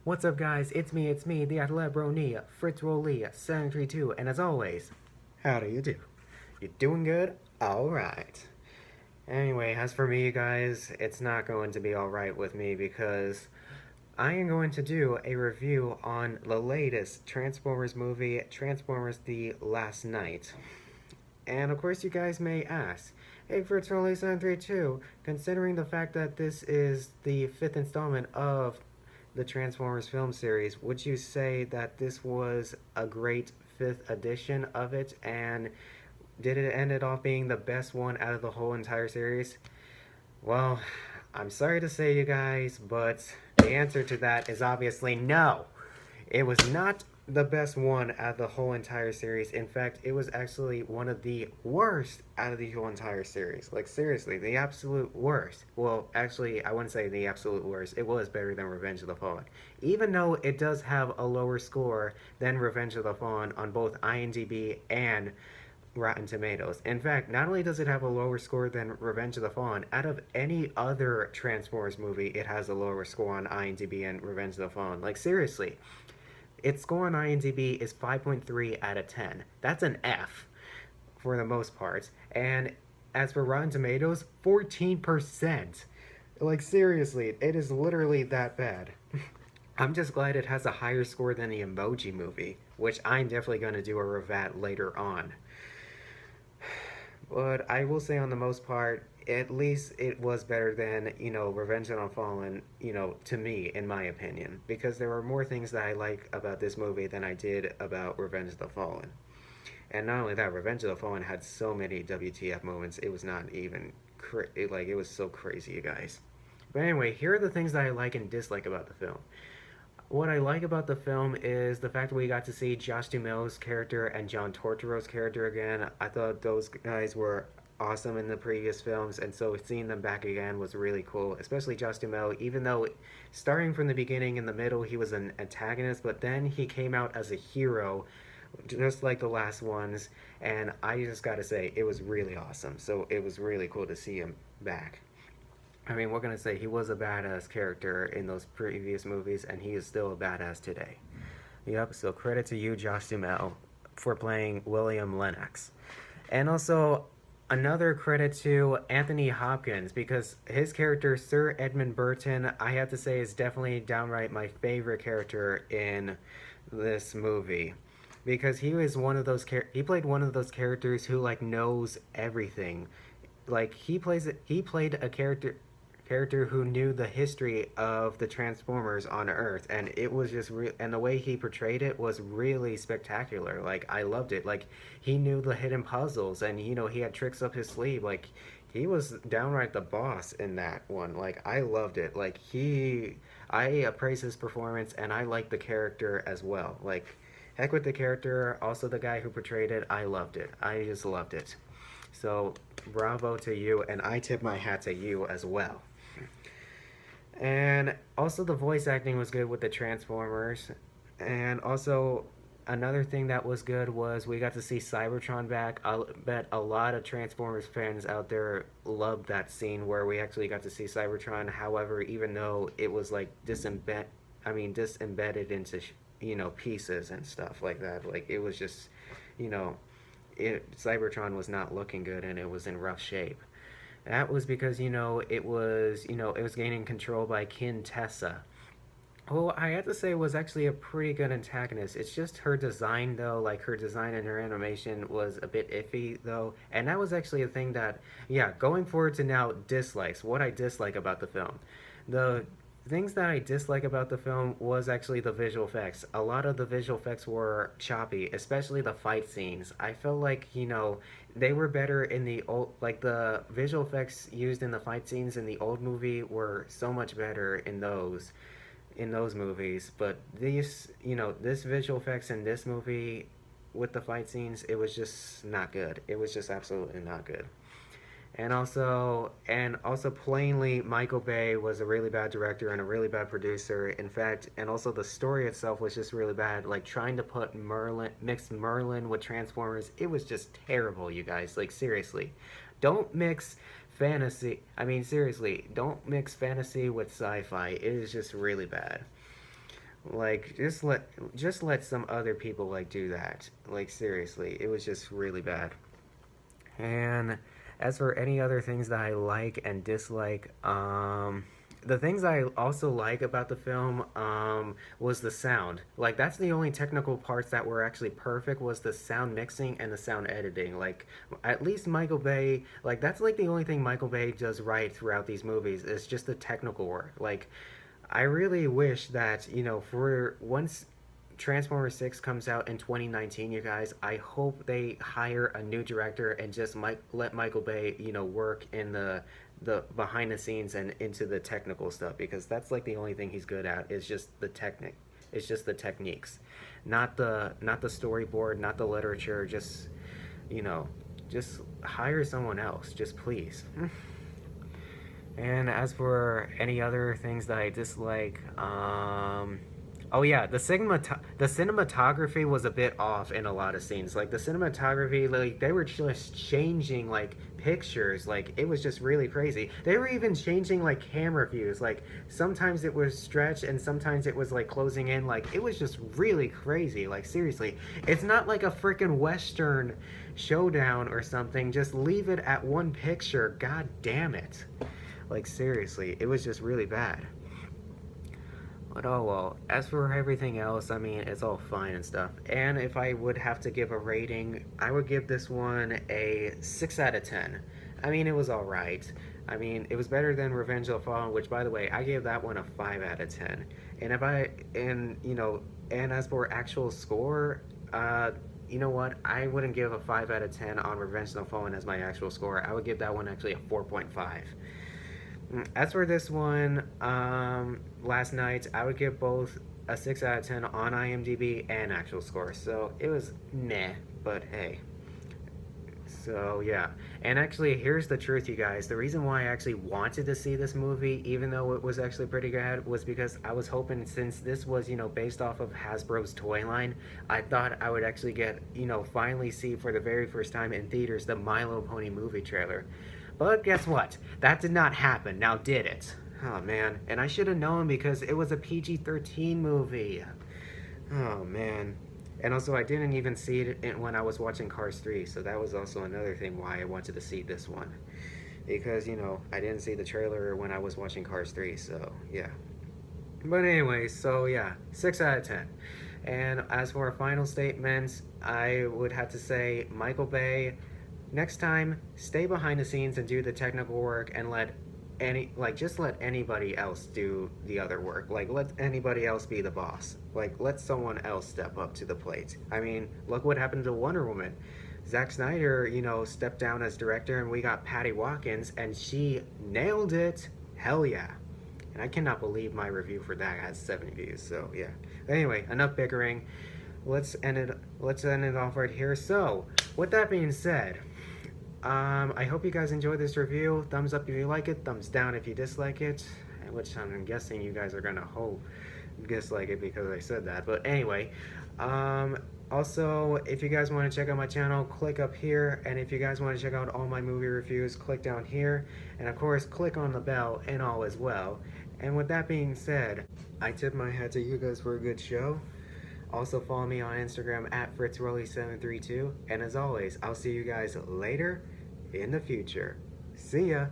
What's up, guys? It's me, the Atlebronia, FritzRolle732, and as always, how do you do? You doing good? Alright. Anyway, as for me, guys, it's not going to be alright with me because I am going to do a review on the latest Transformers movie, Transformers The Last Night. And of course, you guys may ask, hey, FritzRolle732, considering the fact that this is the fifth installment of the Transformers film series, would you say that this was a great fifth edition of it? And did it end it off being the best one out of the whole entire series? Well, I'm sorry to say, you guys, but the answer to that is obviously no. It was not the best one out of the whole entire series. In fact, it was actually one of the worst out of the whole entire series. Like, seriously, the absolute worst. Well, actually, I wouldn't say the absolute worst. It was better than Revenge of the Fallen. Even though it does have a lower score than Revenge of the Fallen on both IMDb and Rotten Tomatoes. In fact, not only does it have a lower score than Revenge of the Fallen, out of any other Transformers movie, it has a lower score on IMDb and Revenge of the Fallen. Like, seriously. Its score on IMDb is 5.3 out of 10. That's an F for the most part. And as for Rotten Tomatoes, 14%. Like, seriously, it is literally that bad. I'm just glad it has a higher score than the Emoji Movie, which I'm definitely going to do a revat later on. But I will say, on the most part, at least it was better than, Revenge of the Fallen, to me, in my opinion. Because there were more things that I like about this movie than I did about Revenge of the Fallen. And not only that, Revenge of the Fallen had so many WTF moments, it was not even, it was so crazy, you guys. But anyway, here are the things that I like and dislike about the film. What I like about the film is the fact that we got to see Josh Duhamel's character and John Turturro's character again. I thought those guys were awesome in the previous films, and so seeing them back again was really cool, especially Josh Duhamel. Even though starting from the beginning, in the middle, he was an antagonist, but then he came out as a hero, just like the last ones, and I just gotta say, it was really awesome. So it was really cool to see him back. I mean, what can I say? He was a badass character in those previous movies, and he is still a badass today. Yep, so credit to you, Josh Duhamel, for playing William Lennox. And also, another credit to Anthony Hopkins, because his character, Sir Edmund Burton, I have to say is definitely downright my favorite character in this movie. Because he was one of those he played one of those characters who knows everything. Like he played a character who knew the history of the Transformers on Earth, and it was just and the way he portrayed it was really spectacular. Like, I loved it. Like, he knew the hidden puzzles, and he had tricks up his sleeve. Like, he was downright the boss in that one. Like, I loved it. Like, I appraise his performance, and I like the character as well. Like, heck with the character, also the guy who portrayed it. I loved it. I just loved it. So bravo to you, and I tip my hat to you as well. And also, the voice acting was good with the Transformers. And also, another thing that was good was we got to see Cybertron back. I bet a lot of Transformers fans out there loved that scene where we actually got to see Cybertron. However, even though it was disembedded into pieces and stuff like that, like, it was just, Cybertron was not looking good, and it was in rough shape. That was because, it was gaining control by Kin Tessa. Who I have to say was actually a pretty good antagonist. It's just her design, though, like, her design and her animation was a bit iffy, though. And that was actually a thing that, yeah, going forward to now, dislikes. What I dislike about the film. The things that I dislike about the film was actually the visual effects. A lot of the visual effects were choppy, especially the fight scenes. I felt like, they were better in the old, like, the visual effects used in the fight scenes in the old movie were so much better in those movies. But this visual effects in this movie with the fight scenes, it was just not good. It was just absolutely not good. And also plainly, Michael Bay was a really bad director and a really bad producer. In fact, and also the story itself was just really bad. Like, trying to mix Merlin with Transformers, it was just terrible, you guys. Like, seriously. Don't mix fantasy. Seriously, don't mix fantasy with sci-fi. It is just really bad. Like just let some other people like do that. Like seriously, it was just really bad. And as for any other things that I like and dislike, the things I also like about the film was the sound. Like that's the only technical parts that were actually perfect was the sound mixing and the sound editing. Like at least Michael Bay, like that's like the only thing Michael Bay does right throughout these movies is just the technical work. Like I really wish that, for once Transformers 6 comes out in 2019, you guys, I hope they hire a new director and just let Michael Bay, work in the behind the scenes and into the technical stuff because that's like the only thing he's good at is just the technique. It's just the techniques. Not the storyboard, not the literature, you know, just hire someone else, just please. And as for any other things that I dislike, oh yeah, the cinematography was a bit off in a lot of scenes. Like the cinematography, like they were just changing like pictures, like it was just really crazy. They were even changing like camera views. Like sometimes it was stretched and sometimes it was like closing in. Like it was just really crazy. Like seriously, it's not like a freaking western showdown or something. Just leave it at one picture. God damn it. Like seriously, it was just really bad. But oh well. As for everything else, I mean, it's all fine and stuff. And if I would have to give a rating, I would give this one a 6 out of 10. I mean, it was alright. I mean, it was better than Revenge of the Fallen, which, by the way, I gave that one a 5 out of 10. And as for actual score, you know what? I wouldn't give a 5 out of 10 on Revenge of the Fallen as my actual score. I would give that one actually a 4.5. As for this one, last night, I would give both a 6 out of 10 on IMDb and actual score. So it was meh, but hey. So yeah. And actually, here's the truth, you guys. The reason why I actually wanted to see this movie, even though it was actually pretty good, was because I was hoping since this was, based off of Hasbro's toy line, I thought I would actually get, finally see for the very first time in theaters the My Little Pony movie trailer. But guess what? That did not happen. Now did it? Oh man. And I should have known because it was a PG-13 movie. Oh man. And also I didn't even see it when I was watching Cars 3, so that was also another thing why I wanted to see this one. Because, I didn't see the trailer when I was watching Cars 3, so yeah. But anyway, so yeah, 6 out of 10. And as for our final statements, I would have to say Michael Bay, next time, stay behind the scenes and do the technical work and just let anybody else do the other work. Like, let anybody else be the boss. Like, let someone else step up to the plate. I mean, look what happened to Wonder Woman. Zack Snyder, stepped down as director and we got Patty Watkins and she nailed it. Hell yeah. And I cannot believe my review for that has 70 views, so yeah. Anyway, enough bickering. Let's end it off right here. So, with that being said, I hope you guys enjoyed this review. Thumbs up if you like it, thumbs down if you dislike it, which I'm guessing you guys are gonna dislike it because I said that. But anyway, also, if you guys want to check out my channel, click up here, and if you guys want to check out all my movie reviews, click down here, and of course, click on the bell and all as well. And with that being said, I tip my hat to you guys for a good show. Also follow me on Instagram at FritzRolle732, and as always, I'll see you guys later in the future. See ya!